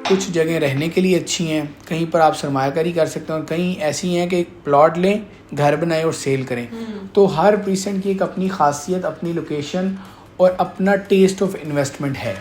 कुछ जगह रहने के लिए अच्छी हैं, कहीं पर आप सरमायाकारी कर सकते हैं, और कहीं ऐसी हैं कि प्लॉट लें, घर बनाएं और सेल करें। तो हर प्रीसेंट की एक अपनी खासियत, अपनी लोकेशन और अपना टेस्ट ऑफ इन्वेस्टमेंट है।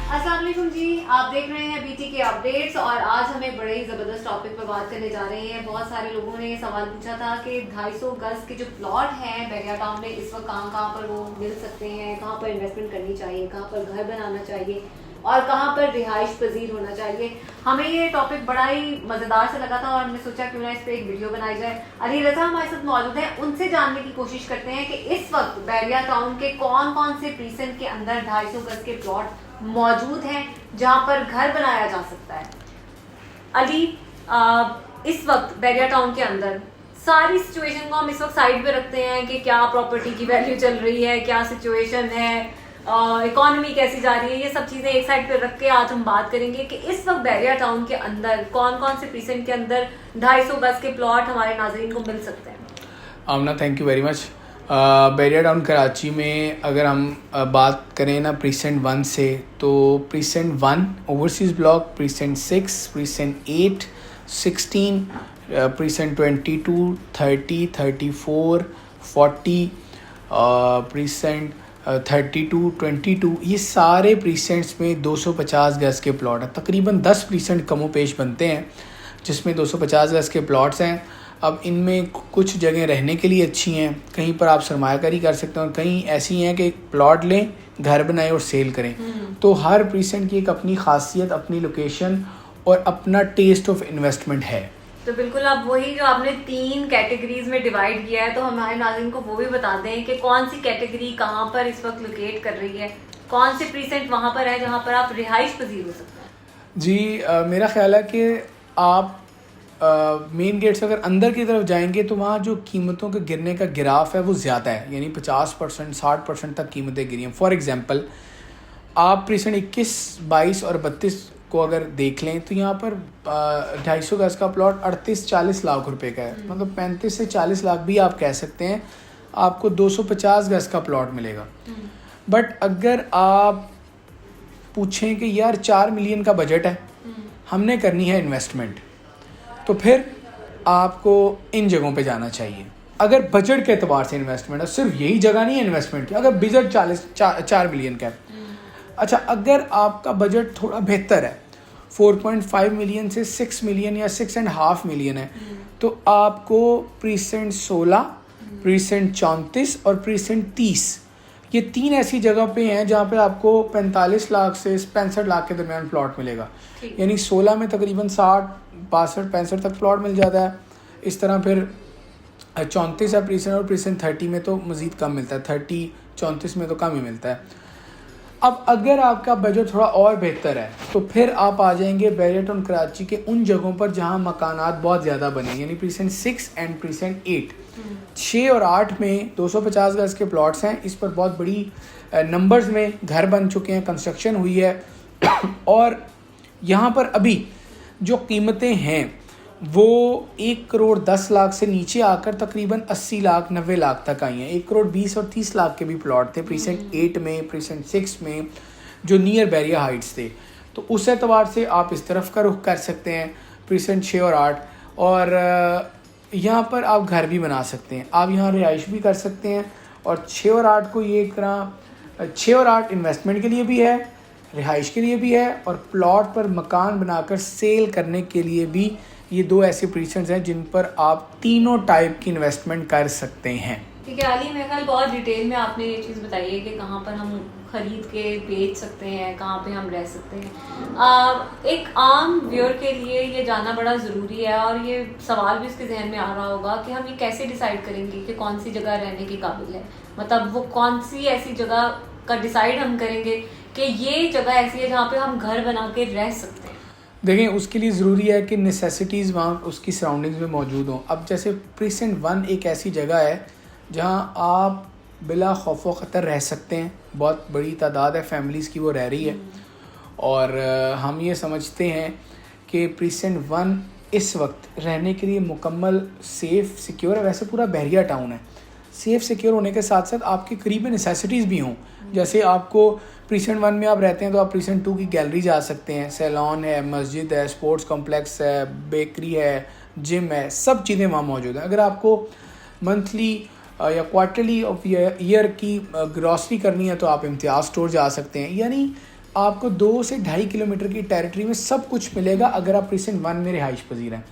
अस्सलामुअलैकुम जी, आप देख रहे हैं बीटी के अपडेट्स और आज हम एक बड़े ही ज़बरदस्त टॉपिक पर बात करने जा रहे हैं। बहुत सारे लोगों ने ये सवाल पूछा था कि 250 गज के जो प्लॉट हैं बहरिया टाउन में इस वक्त कहाँ पर वो मिल सकते हैं, कहाँ पर इन्वेस्टमेंट करनी चाहिए, कहाँ पर घर बनाना चाहिए और कहाँ पर रिहाइश पजीर होना चाहिए। हमें ये टॉपिक बड़ा ही मज़ेदार से लगा था और हमने सोचा क्यों ना इस पर एक वीडियो बनाई जाए। अली रजा हमारे साथ मौजूद हैं, उनसे जानने की कोशिश करते हैं कि इस वक्त बहरिया टाउन के कौन कौन से प्रीसेंट के अंदर 250 गज के प्लॉट मौजूद हैं जहां पर घर बनाया जा सकता है। अली, इस वक्त बहरिया टाउन के अंदर सारी सिचुएशन को हम इस वक्त साइड पे रखते हैं कि क्या प्रॉपर्टी की वैल्यू चल रही है, क्या सिचुएशन है, इकोनॉमी कैसी जा रही है, ये सब चीज़ें एक साइड पे रख के आज हम बात करेंगे कि इस वक्त बहरिया टाउन के अंदर कौन कौन से प्रीसेंट के अंदर 250 गज के प्लॉट हमारे नाजरीन को मिल सकते हैं। Amna, thank you very much. Bahria Town Karachi में अगर हम बात करें ना प्रीसेंट 1 से, तो precinct 1 overseas block, precinct 6, precinct 8, 16, precinct 22, 30, 34, 40, precinct 32, 22, ये सारे प्रीसेंट्स में 250 गज के प्लॉट हैं। तकरीबन 10 प्रीसेंट कमो पेश बनते हैं जिसमें 250 गज के प्लॉट्स हैं। अब इनमें कुछ जगह रहने के लिए अच्छी हैं, कहीं पर आप सरमायाकारी कर सकते हैं, और कहीं ऐसी हैं कि प्लॉट लें, घर बनाएं और सेल करें। तो हर प्रीसेंट की एक अपनी खासियत, अपनी लोकेशन और अपना टेस्ट ऑफ इन्वेस्टमेंट है। तो बिल्कुल, अब वही जो आपने 3 कैटेगरीज में डिवाइड किया है, तो हमारे नाज़रीन को वो भी बता दें कि कौन सी कैटेगरी कहाँ पर इस वक्त लोकेट कर रही है, कौन से प्रीसेंट वहाँ पर है जहाँ पर आप रिहाइश पजीर हो सकते हैं। जी, मेरा ख्याल है कि आप मेन गेट से अगर अंदर की तरफ जाएंगे तो वहाँ जो कीमतों के गिरने का गिराफ है वो ज़्यादा है, यानी 50%, 60% तक कीमतें गिरी हैं। फॉर एग्ज़ाम्पल, आप प्रीसेंट 21, 22 और 32 को अगर देख लें तो यहाँ पर 250 गज का प्लॉट 38-40 लाख रुपए का है। मतलब 35 से 40 लाख भी आप कह सकते हैं, आपको 250 गज का प्लॉट मिलेगा। बट अगर आप पूछें कि यार 4 मिलियन का बजट है, हमने करनी है इन्वेस्टमेंट, तो फिर आपको इन जगहों पे जाना चाहिए। अगर बजट के एतबार से इन्वेस्टमेंट है, सिर्फ यही जगह नहीं है इन्वेस्टमेंट की, अगर बजट 4 मिलियन का है। अच्छा, अगर आपका बजट थोड़ा बेहतर है, 4.5 मिलियन से 6 मिलियन या 6.5 मिलियन है, तो आपको प्रीसेंट 16, प्रीसेंट 34 और प्रीसेंट 30, ये 3 ऐसी जगह पे हैं जहाँ पे आपको 45 लाख से 65 लाख के दरमियान प्लॉट मिलेगा। यानी 16 में तकरीबन 60, 62, 65 तक प्लॉट मिल जाता है। इस तरह फिर 34 है प्रीसेंट, और प्रीसेंट 30 में तो मज़ीद कम मिलता है, 30, 34 में तो कम ही मिलता है। अब अगर आपका बजट थोड़ा और बेहतर है तो फिर आप आ जाएंगे बहरिया टाउन कराची के उन जगहों पर जहाँ मकानात बहुत ज़्यादा बने, यानी प्रीसेंट 6 एंड प्रीसेंट 8। 6 और 8 में 250 गज के प्लॉट्स हैं। इस पर बहुत बड़ी नंबर्स में घर बन चुके हैं, कंस्ट्रक्शन हुई है और यहाँ पर अभी जो कीमतें हैं वो 1 करोड़ 10 लाख से नीचे आकर तकरीबन 80 लाख 90 लाख तक आई हैं। 1 करोड़ 20 और 30 लाख के भी प्लॉट थे प्रीसेंट 8 में, प्रीसेंट 6 में, जो नियर बहरिया हाइट्स थे। तो उस एतबार से आप इस तरफ का रुख कर सकते हैं, प्रीसेंट 6 और 8। और यहाँ पर आप घर भी बना सकते हैं, आप यहाँ रिहाइश भी कर सकते हैं। और 6 और 8 को ये एक तरह 6 और 8 इन्वेस्टमेंट के लिए भी है, रिहाइश के लिए भी है, और प्लॉट पर मकान बनाकर सेल करने के लिए भी। ये 2 ऐसे प्रीसेंट्स हैं जिन पर आप तीनों टाइप की इन्वेस्टमेंट कर सकते हैं। ठीक है अली, मेरे ख्याल बहुत डिटेल में आपने ये चीज़ बताई है कि कहाँ पर हम खरीद के बेच सकते हैं, कहाँ पे हम रह सकते हैं। एक आम व्यूअर के लिए ये जानना बड़ा ज़रूरी है और ये सवाल भी उसके जहन में आ रहा होगा कि हम ये कैसे डिसाइड करेंगे कि कौन सी जगह रहने के काबिल है। मतलब वो कौन सी ऐसी जगह का डिसाइड हम करेंगे कि ये जगह ऐसी है जहाँ पे हम घर बना के रह सकते हैं। देखें, उसके लिए ज़रूरी है कि नेसेसिटीज़ वहाँ उसकी सराउंडिंग्स में मौजूद हों। अब जैसे प्रीसेंट 1 एक ऐसी जगह है जहाँ आप बिला खौफ व ख़तर रह सकते हैं, बहुत बड़ी तादाद है फैमिलीज़ की वो रह रही है। और हम ये समझते हैं कि प्रीसेंट 1 इस वक्त रहने के लिए मुकम्मल सेफ़ सिक्योर है। वैसे पूरा बहरिया टाउन है, सेफ़ सिक्योर होने के साथ साथ आपके करीब में नेसेसिटीज़ भी हों। जैसे आपको प्रीसेंट 1 में आप रहते हैं तो आप प्रीसेंट 2 की गैलरी जा सकते हैं, सैलॉन है, मस्जिद है, स्पोर्ट्स कॉम्प्लेक्स है, बेकरी है, जिम है, सब चीज़ें वहाँ मौजूद हैं। अगर आपको मंथली या क्वार्टरली ऑफ ईयर की ग्रॉसरी करनी है तो आप इम्तियाज़ स्टोर जा सकते हैं। यानी आपको 2 से 2.5 किलोमीटर की टेरिटरी में सब कुछ मिलेगा अगर आप प्रीसेंट 1 में रिहाइश पजीर हैं।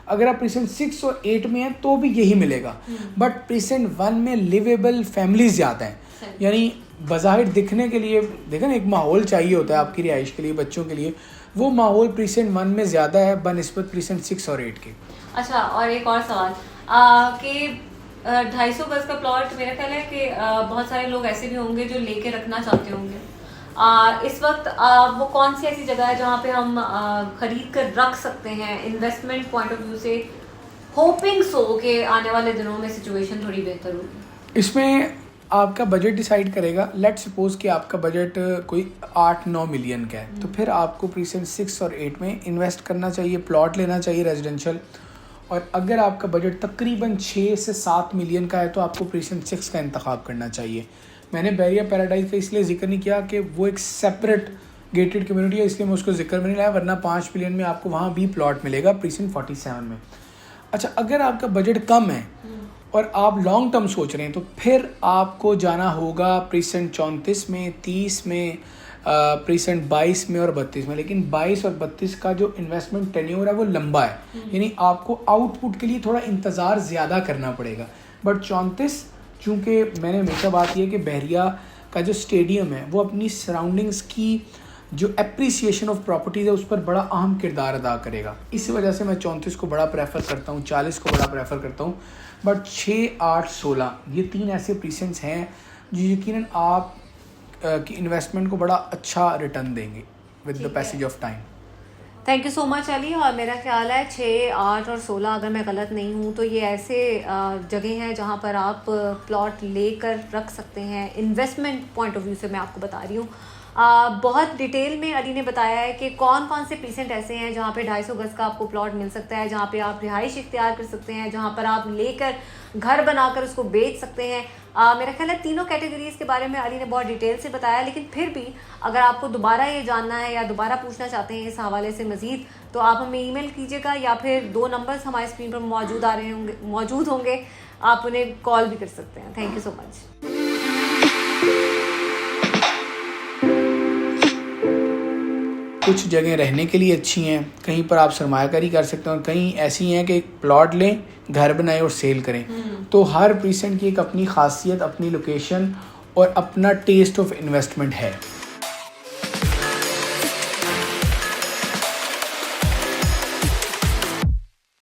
अगर आप प्रीसेंट 6 और 8 में हैं तो भी यही मिलेगा, बट प्रीसेंट 1 में लिवेबल फैमिलीज ज़्यादा हैं। यानी बज़ाहिर दिखने के लिए देखें ना, एक माहौल चाहिए होता है आपकी रिहाइश के लिए, बच्चों के लिए, वो माहौल प्रीसेंट 1 में ज़्यादा है बनस्बत प्रीसेंट 6 और 8 के। अच्छा, और एक और सवाल कि 250 गज का प्लॉट, मेरा ख्याल है कि बहुत सारे लोग ऐसे भी होंगे जो लेके रखना चाहते होंगे। इस वक्त वो कौन सी ऐसी जगह है जहाँ पे हम खरीद कर रख सकते हैं इन्वेस्टमेंट पॉइंट ऑफ व्यू से, होपिंग सो कि आने वाले दिनों में सिचुएशन थोड़ी बेहतर होगी? इसमें आपका बजट डिसाइड करेगा। लेट सपोज कि आपका बजट कोई 8-9 मिलियन का है, तो फिर आपको प्रीसेंट 6 और 8 में इन्वेस्ट करना चाहिए, प्लॉट लेना चाहिए रेजिडेंशियल। और अगर आपका बजट तकरीबन 6 से 7 मिलियन का है तो आपको प्रीसेंट 6 का इंतखाब करना चाहिए। मैंने बहरिया पैराडाइज का इसलिए जिक्र नहीं किया कि वो एक सेपरेट गेटेड कम्युनिटी है, इसलिए मैं उसको जिक्र में नहीं लाया, वरना 5 मिलियन में आपको वहाँ भी प्लॉट मिलेगा प्रीसेंट 47 में। अच्छा, अगर आपका बजट कम है और आप लॉन्ग टर्म सोच रहे हैं तो फिर आपको जाना होगा प्रीसेंट 34 में, 30 में, प्रीसेंट 22 में और 32 में। लेकिन 22 और 32 का जो इन्वेस्टमेंट टेन्योर है वो लंबा है, यानी आपको आउटपुट के लिए थोड़ा इंतज़ार ज़्यादा करना पड़ेगा। बट 34, चूँकि मैंने हमेशा बात की है कि बहरिया का जो स्टेडियम है वो अपनी सराउंडिंग्स की जो एप्रिसिएशन ऑफ प्रॉपर्टीज़ है उस पर बड़ा अहम किरदार अदा करेगा। इस वजह से मैं 34 को बड़ा प्रेफर करता हूँ, 40 को बड़ा प्रेफर करता हूँ। बट 6, 8, 16 ये 3 ऐसे प्रीसेंट्स हैं जो यकीनन आप की इन्वेस्टमेंट को बड़ा अच्छा रिटर्न देंगे with the passage of time. Thank you so much Ali. और मेरा ख्याल है 6, 8 और 16, अगर मैं गलत नहीं हूँ तो ये ऐसे जगह हैं जहाँ पर आप प्लॉट लेकर रख सकते हैं। इन्वेस्टमेंट पॉइंट ऑफ व्यू से मैं आपको बता रही हूँ। बहुत डिटेल में अली ने बताया है कि कौन कौन से प्रीसेंट ऐसे हैं जहाँ पे 250 गज का आपको प्लॉट मिल सकता है, जहाँ पे आप रिहाइश इख्तियार कर सकते हैं, जहाँ पर आप लेकर घर बनाकर उसको बेच सकते हैं। मेरा ख्याल है तीनों कैटेगरीज़ के बारे में अली ने बहुत डिटेल से बताया। लेकिन फिर भी अगर आपको दोबारा ये जानना है या दोबारा पूछना चाहते हैं इस हवाले से मज़ीद, तो आप हमें ईमेल कीजिएगा या फिर 2 नंबर्स हमारे स्क्रीन पर मौजूद होंगे, आप उन्हें कॉल भी कर सकते हैं। Thank you so much. कुछ जगह रहने के लिए अच्छी हैं, कहीं पर आप सरमायाकारी कर सकते हैं, और कहीं ऐसी हैं कि प्लॉट लें, घर बनाएं और सेल करें। तो हर प्रीसेंट की एक अपनी खासियत, अपनी लोकेशन और अपना टेस्ट ऑफ इन्वेस्टमेंट है।